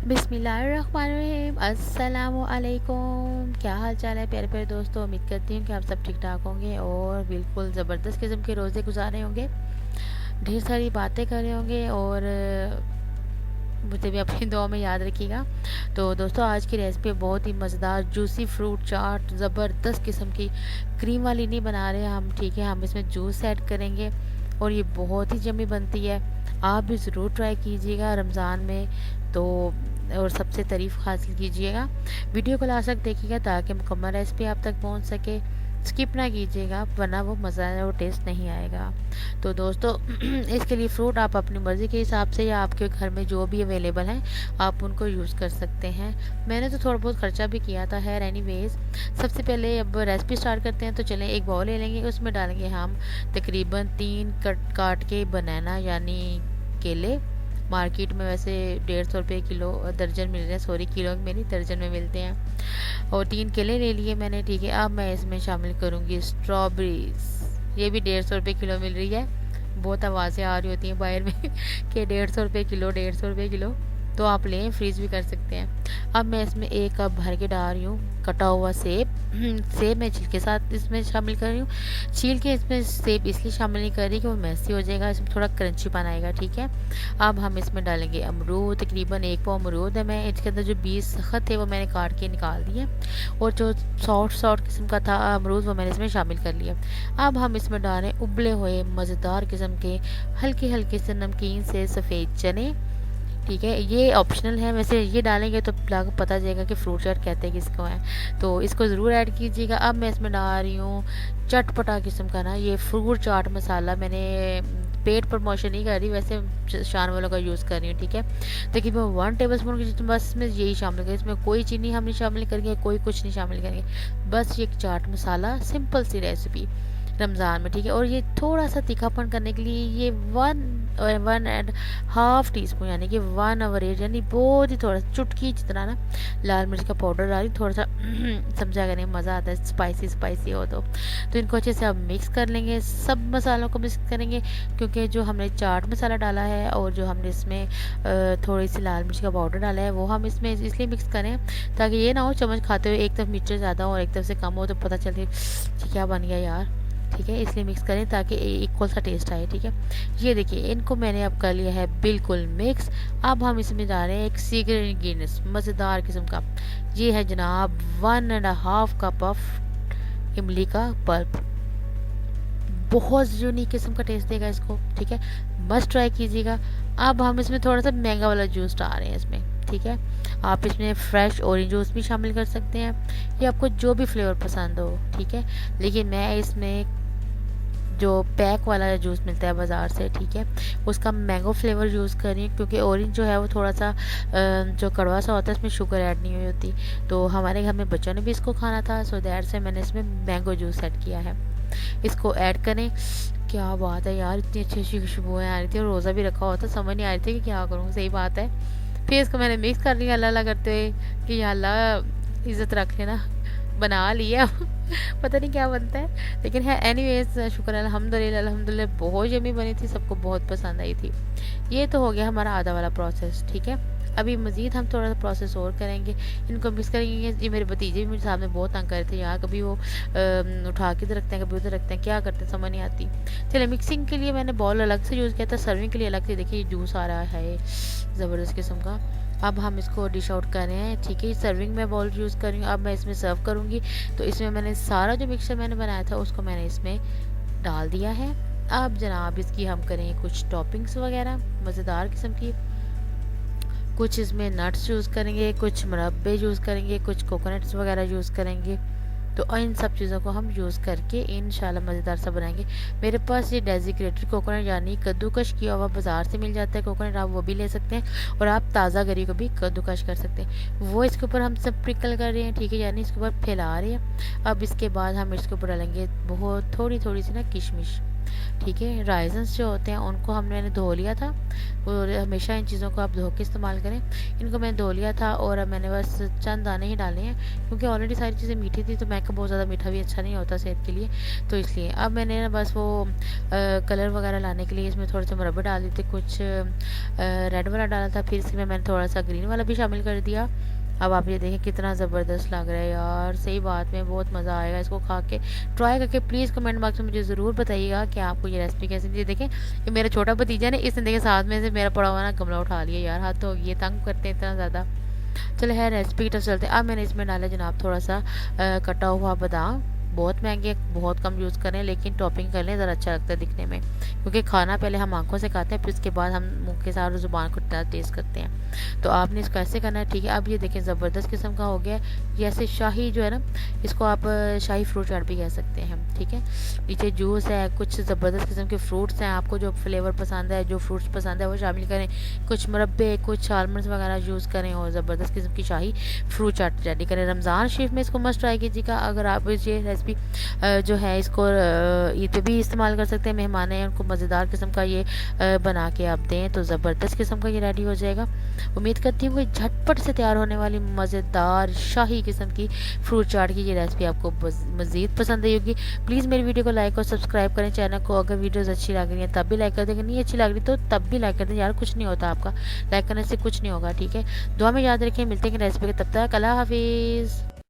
बिस्मिल्लाहिर्रहमानिर्रहीम, अस्सलामुअलैकुम। क्या हाल चाल है प्यारे प्यारे दोस्तों। उम्मीद करती हूँ कि आप सब ठीक ठाक होंगे और बिल्कुल ज़बरदस्त किस्म के रोज़े गुजारे होंगे, ढेर सारी बातें कर रहे होंगे और मुझे भी अपनी दुआ में याद रखिएगा। तो दोस्तों, आज की रेसिपी बहुत ही मज़ेदार जूसी फ्रूट चाट, ज़बरदस्त किस्म की। क्रीम वाली नहीं बना रहे हम, ठीक है, हम इसमें जूस ऐड करेंगे और ये बहुत ही जमी बनती है। आप भी ज़रूर ट्राई कीजिएगा रमज़ान में। तो और सबसे तारीफ़ हासिल कीजिएगा। वीडियो को लास्ट तक देखिएगा ताकि मुकम्मल रेसिपी आप तक पहुंच सके। स्किप ना कीजिएगा वरना वो मज़ा वो टेस्ट नहीं आएगा। तो दोस्तों इसके लिए फ्रूट आप अपनी मर्ज़ी के हिसाब से या आपके घर में जो भी अवेलेबल हैं आप उनको यूज़ कर सकते हैं। मैंने तो थोड़ा बहुत खर्चा भी किया था। है एनीवेज, सबसे पहले अब रेसिपी स्टार्ट करते हैं। तो चलें, एक बाउल ले लेंगे, उसमें डालेंगे हम तकरीबन 3 कट काट के बनाना यानी केले। मार्केट में वैसे 150 रुपये किलो दर्जन मिल रहे हैं, सॉरी किलो में नहीं दर्जन में मिलते हैं। और 3 केले ले लिए मैंने, ठीक है। अब मैं इसमें शामिल करूँगी स्ट्रॉबेरीज। ये भी 150 रुपये किलो मिल रही है। बहुत आवाज़ें आ रही होती हैं बाहर में कि 150 रुपये किलो, 150 रुपये किलो। तो आप लें, फ्रीज भी कर सकते हैं। अब मैं इसमें 1 कप भर के डाल रही हूँ कटा हुआ सेब। सेब मैं छील के साथ इसमें शामिल कर रही हूँ। छील के इसमें सेब इसलिए शामिल नहीं कर रही कि वो मैसी हो जाएगा, इसमें थोड़ा क्रंची बनाएगा, ठीक है। अब हम इसमें डालेंगे अमरूद। तकरीबन 1 पाव अमरूद है। मैं इसके अंदर जो बीज सख्त थे वो मैंने काट के निकाल दिए और जो सॉफ्ट सॉफ्ट किस्म का था अमरूद वो मैंने इसमें शामिल कर लिया। अब हम इसमें डाल रहे हैं उबले हुए मज़ेदार किस्म के हल्के हल्के से नमकीन से सफ़ेद चने, ठीक है। ये ऑप्शनल है, वैसे ये डालेंगे तो आपको पता चलेगा कि फ्रूट चाट कहते हैं किसको है, तो इसको ज़रूर ऐड कीजिएगा। अब मैं इसमें डाल रही हूँ चटपटा किस्म का ना ये फ्रूट चाट मसाला। मैंने पेड प्रमोशन नहीं कर रही, वैसे शान वालों का यूज़ कर रही हूँ, ठीक है। देखिए मैं 1 टेबल स्पून की बस इसमें यही शामिल करें। इसमें कोई चीनी हम नहीं शामिल करेंगे, कोई कुछ नहीं शामिल करेंगे, बस ये चाट मसाला। सिंपल सी रेसिपी रमज़ान में, ठीक है। और ये थोड़ा सा तीखापन करने के लिए ये 1.5 टीस्पून यानी कि 1/8 यानी बहुत ही थोड़ा चुटकी जितना ना लाल मिर्च का पाउडर डाली, थोड़ा सा समझा करने में मज़ा आता है, स्पाइसी स्पाइसी हो तो इनको अच्छे से अब मिक्स कर लेंगे। सब मसालों को मिक्स करेंगे क्योंकि जो हमने चाट मसाला डाला है और जो हमने इसमें थोड़ी सी लाल मिर्च का पाउडर डाला है वो हम इसमें इसलिए मिक्स करें ताकि ये ना हो चम्मच खाते हुए एक तरफ मिर्च ज़्यादा हो और एक तरफ से कम हो तो पता चले क्या बन गया यार, ठीक है। इसलिए मिक्स करें ताकि इक्वल सा टेस्ट आए, ठीक है। ये देखिए इनको मैंने अब कर लिया है बिल्कुल मिक्स। अब हम इसमें डाल रहे हैं एक सीक्रेट इंग्रेडिएंट्स मज़ेदार किस्म का। ये है जनाब 1.5 कप ऑफ इमली का पल्प। बहुत यूनिक किस्म का टेस्ट देगा इसको, ठीक है। मस्ट ट्राई कीजिएगा। अब हम इसमें थोड़ा सा महंगा वाला जूस डाल रहे हैं इसमें, ठीक है। आप इसमें फ्रेश ऑरेंज जूस भी शामिल कर सकते हैं, ये आपको जो भी फ्लेवर पसंद हो, ठीक है। लेकिन मैं इसमें जो पैक वाला जूस मिलता है बाज़ार से, ठीक है, उसका मैंगो फ्लेवर यूज़ कर रही हूँ क्योंकि ऑरेंज जो है वो थोड़ा सा जो कड़वा सा होता है इसमें शुगर ऐड नहीं हुई होती। तो हमारे घर में बच्चों ने भी इसको खाना था, सो दैट से मैंने इसमें मैंगो जूस ऐड किया है। इसको ऐड करें। क्या बात है यार, इतनी अच्छी अच्छी खुशबुएं आ रही थी और रोज़ा भी रखा हुआ था, समझ नहीं आ रही थी कि क्या करूँ। सही बात है। फिर इसको मैंने मिक्स कर लिया अल्लाह अल्लाह करते हुए कि या अल्लाह इज़्ज़त रख लेना, बना लिया पता नहीं क्या बनता है लेकिन है। एनीवेज शुक्र अल्हम्दुलिल्लाह, अल्हम्दुलिल्लाह बहुत यम्मी बनी थी, सबको बहुत पसंद आई थी। ये तो हो गया हमारा आधा वाला प्रोसेस, ठीक है। अभी मज़ीद हम थोड़ा सा प्रोसेस और करेंगे, इनको मिक्स करेंगे। ये मेरे भतीजे भी मेरे सामने बहुत तंग कर रहे थे यार, कभी वो उठा के इधर रखते हैं कभी उधर रखते हैं, क्या करते हैं समझ नहीं आती। चलिए मिक्सिंग के लिए मैंने बॉल अलग से यूज़ किया था, सर्विंग के लिए अलग से। देखिए जूस आ रहा है ज़बरदस्त किस्म का। अब हम इसको डिश आउट कर रहे हैं, ठीक है। सर्विंग में बॉल यूज़ कर रही हूँ। अब मैं इसमें सर्व करूँगी तो इसमें मैंने सारा जो मिक्सचर मैंने बनाया था उसको मैंने इसमें डाल दिया है। अब जनाब इसकी हम करें कुछ टॉपिंग्स वगैरह मज़ेदार किस्म की। कुछ इसमें नट्स यूज़ करेंगे, कुछ मुरब्बे यूज़ करेंगे, कुछ कोकोनट्स वगैरह यूज़ करेंगे। तो इन सब चीज़ों को हम यूज़ करके इंशाल्लाह मज़ेदार सा बनाएंगे। मेरे पास ये डेजिकेटेड कोकोनट यानी कद्दूकश किया हुआ बाज़ार से मिल जाता है कोकोनट, आप वो भी ले सकते हैं और आप ताज़ा गरी को भी कद्दूकश कर सकते हैं। वो इसके ऊपर हम सब प्रिकल कर रहे हैं, ठीक है, यानी इसके ऊपर फैला रहे हैं। अब इसके बाद हम इसके ऊपर डालेंगे बहुत थोड़ी थोड़ी सी ना किशमिश, ठीक है। राइजन्स जो होते हैं उनको मैंने धो लिया था, और हमेशा इन चीज़ों को आप धो के इस्तेमाल करें। इनको मैंने धो लिया था और अब मैंने बस चंद दाने ही डाले हैं, क्योंकि ऑलरेडी सारी चीज़ें मीठी थी, तो मैका बहुत ज़्यादा मीठा भी अच्छा नहीं होता सेहत के लिए, तो इसलिए अब मैंने ना बस वो कलर वगैरह लाने के लिए इसमें थोड़े से मुरब्बे डाल दिए थे, कुछ रेड वाला डाला था, फिर इसमें मैंने थोड़ा सा ग्रीन वाला भी शामिल कर दिया। अब आप ये देखें कितना ज़बरदस्त लग रहा है यार, सही बात में बहुत मज़ा आएगा इसको खा के। ट्राई करके प्लीज़ कमेंट बॉक्स में मुझे ज़रूर बताइएगा कि आपको ये रेसिपी कैसी लगी। देखें ये मेरा छोटा भतीजा ने, इसने देखे साथ में से मेरा पड़ा हुआ ना गमला उठा लिया यार, हाथ तो ये तंग करते हैं इतना ज़्यादा। चलो है रेसिपी की तरफ चलते हैं। अब मैंने इसमें डाला जनाब थोड़ा सा कटा हुआ बादाम, बहुत महंगे, बहुत कम यूज़ करें, लेकिन टॉपिंग कर लें, ज़रा अच्छा लगता है दिखने में, क्योंकि खाना पहले हम आंखों से खाते हैं, फिर उसके बाद हम मुंह के साथ ज़ुबान को टेस्ट करते हैं। तो आपने इसको ऐसे करना है, ठीक है। अब ये देखें ज़बरदस्त किस्म का हो गया है, ये ऐसे शाही जो है ना, इसको आप शाही फ्रूट चाट भी कह सकते हैं, ठीक है। नीचे जूस है, कुछ ज़बरदस्त किस्म के फ्रूट्स हैं, आपको जो फ्लेवर पसंद है, जो फ्रूट्स पसंद है वो शामिल करें, कुछ मुरब्बे, कुछ आलमंड्स वगैरह यूज़ करें, और ज़बरदस्त किस्म की शाही फ्रूट चाट रेडी करें। रमज़ान शरीफ में इसको मस्ट ट्राई कीजिएगा। अगर आप ये रेसिपी जो है इसको ईद पे भी इस्तेमाल कर सकते हैं, मेहमान हैं उनको मज़ेदार किस्म का ये बना के आप दें तो ज़बरदस्त किस्म का ये रेडी हो जाएगा। उम्मीद करती हूँ कि झटपट से तैयार होने वाली मज़ेदार शाही किस्म की फ्रूट चाट की ये रेसिपी आपको मज़ीद पसंद आई होगी। प्लीज़ मेरी वीडियो को लाइक और सब्सक्राइब करें चैनल को। अगर वीडियोज़ अच्छी लग रही हैं तब भी लाइक कर देंगे, नहीं अच्छी लग रही तो तब भी लाइक कर दें यार, कुछ नहीं होता आपका लाइक करने से, कुछ नहीं होगा, ठीक है। दुआ में याद रखें, मिलते हैं रेसिपी के, तब तक अल्लाह हाफिज़।